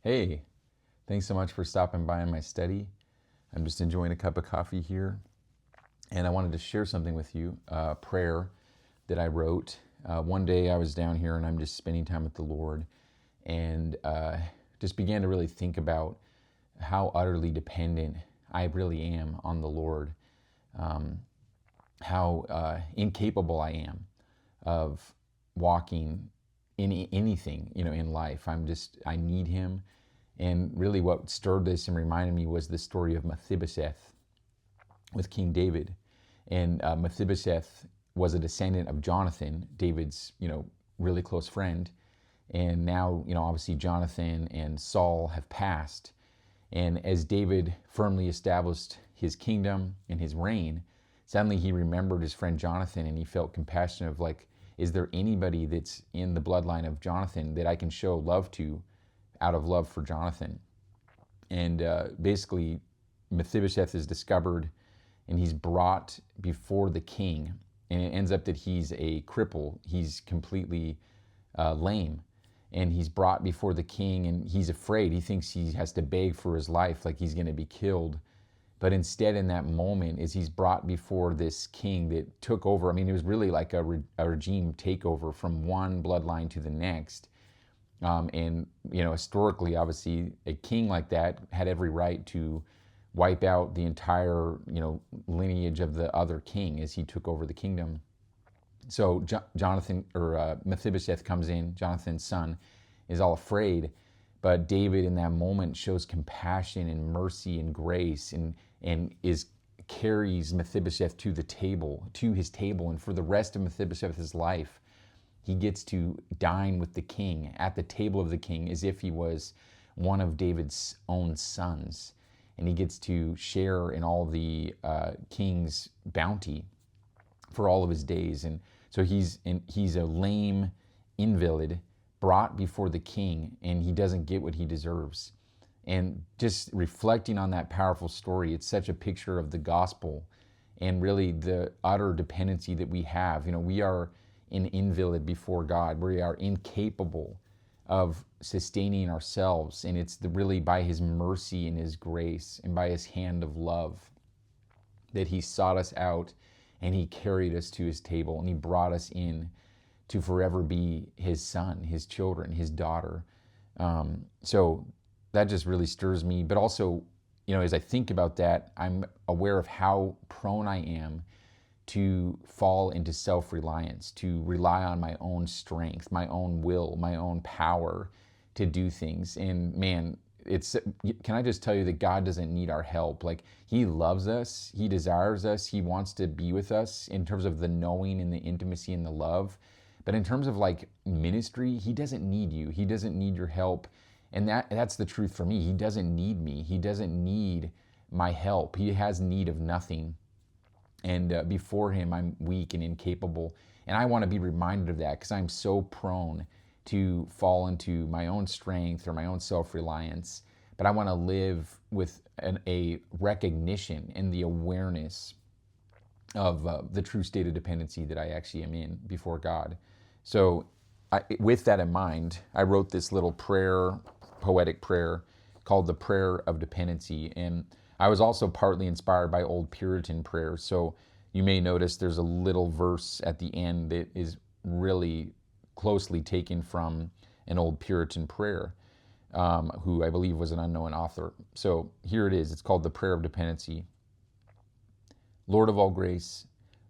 Hey, thanks so much for stopping by in my study. I'm just enjoying a cup of coffee here, and I wanted to share something with you, a prayer that I wrote. One day I was down here and I'm just spending time with the Lord, and just began to really think about how utterly dependent I really am on the Lord, how incapable I am of walking in anything, in life. I need Him. And really what stirred this and reminded me was the story of Mephibosheth with King David. And Mephibosheth was a descendant of Jonathan, David's, really close friend. And now, obviously Jonathan and Saul have passed. And as David firmly established his kingdom and his reign, suddenly he remembered his friend Jonathan, and he felt compassion of, like, is there anybody that's in the bloodline of Jonathan that I can show love to out of love for Jonathan? And basically, Mephibosheth is discovered and he's brought before the king. And it ends up that he's a cripple. He's completely lame. And he's brought before the king, and he's afraid. He thinks he has to beg for his life, like he's going to be killed. But instead, in that moment, as he's brought before this king that took over, it was really like a regime takeover from one bloodline to the next. And, historically, obviously, a king like that had every right to wipe out the entire, lineage of the other king as he took over the kingdom. So Mephibosheth comes in, Jonathan's son, is all afraid. But David in that moment shows compassion and mercy and grace, and carries Mephibosheth to his table. And for the rest of Mephibosheth's life, he gets to dine with the king at the table of the king as if he was one of David's own sons. And he gets to share in all the king's bounty for all of his days. And so he's a lame invalid brought before the king, and he doesn't get what he deserves. And just reflecting on that powerful story, it's such a picture of the gospel and really the utter dependency that we have. We are an invalid before God. We are incapable of sustaining ourselves, and it's really by His mercy and His grace and by His hand of love that He sought us out, and He carried us to His table, and He brought us in to forever be His son, His children, His daughter. So that just really stirs me. But also, as I think about that, I'm aware of how prone I am to fall into self-reliance, to rely on my own strength, my own will, my own power to do things. And man, can I just tell you that God doesn't need our help? Like, He loves us, He desires us, He wants to be with us in terms of the knowing and the intimacy and the love. But in terms of like ministry, He doesn't need you. He doesn't need your help. And that's the truth for me. He doesn't need me. He doesn't need my help. He has need of nothing. And before Him, I'm weak and incapable. And I want to be reminded of that, because I'm so prone to fall into my own strength or my own self-reliance. But I want to live with a recognition and the awareness of the true state of dependency that I actually am in before God. So with that in mind, I wrote this little poetic prayer called the Prayer of Dependency. And I was also partly inspired by old Puritan prayers. So you may notice there's a little verse at the end that is really closely taken from an old Puritan prayer, who I believe was an unknown author. So here it is. It's called the Prayer of Dependency. Lord of all grace,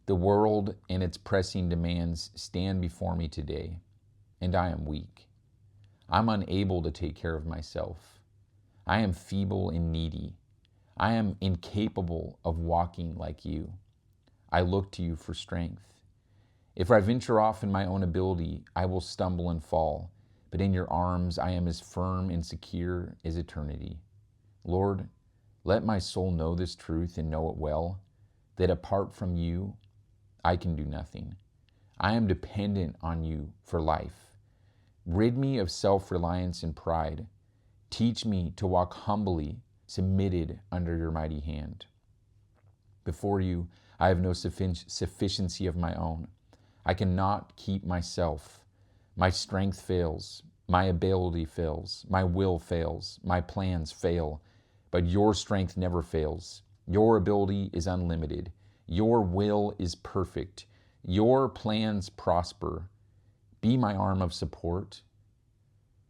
the world and its pressing demands stand before me today, and I am weak. I'm unable to take care of myself. I am feeble and needy. I am incapable of walking like You. I look to You for strength. If I venture off in my own ability, I will stumble and fall, but in Your arms I am as firm and secure as eternity. Lord, let my soul know this truth and know it well, that apart from You, I can do nothing. I am dependent on You for life. Rid me of self-reliance and pride. Teach me to walk humbly, submitted under Your mighty hand. Before You, I have no sufficiency of my own. I cannot keep myself. My strength fails. My ability fails. My will fails. My plans fail. But your strength never fails. Your ability is unlimited. Your will is perfect. Your plans prosper. Be my arm of support,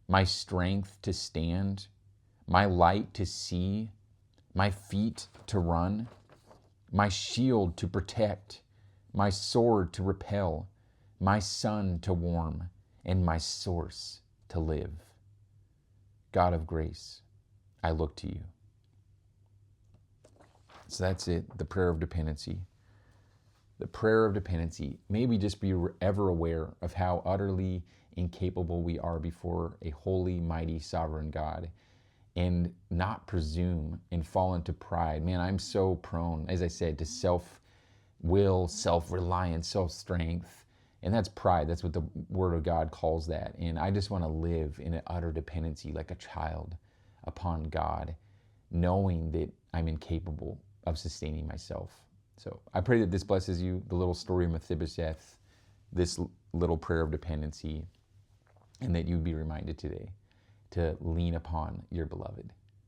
my strength to stand, my light to see, my feet to run, my shield to protect, my sword to repel, my sun to warm, and my source to live. God of grace, I look to you. So that's it, the prayer of dependency. The prayer of dependency. May we just be ever aware of how utterly incapable we are before a holy, mighty, sovereign God, and not presume and fall into pride. Man, I'm so prone, as I said, to self-will, self-reliance, self-strength. And that's pride. That's what the Word of God calls that. And I just want to live in an utter dependency like a child upon God, knowing that I'm incapable of sustaining myself. So I pray that this blesses you, the little story of Mephibosheth, this little prayer of dependency, and that you be reminded today to lean upon your beloved.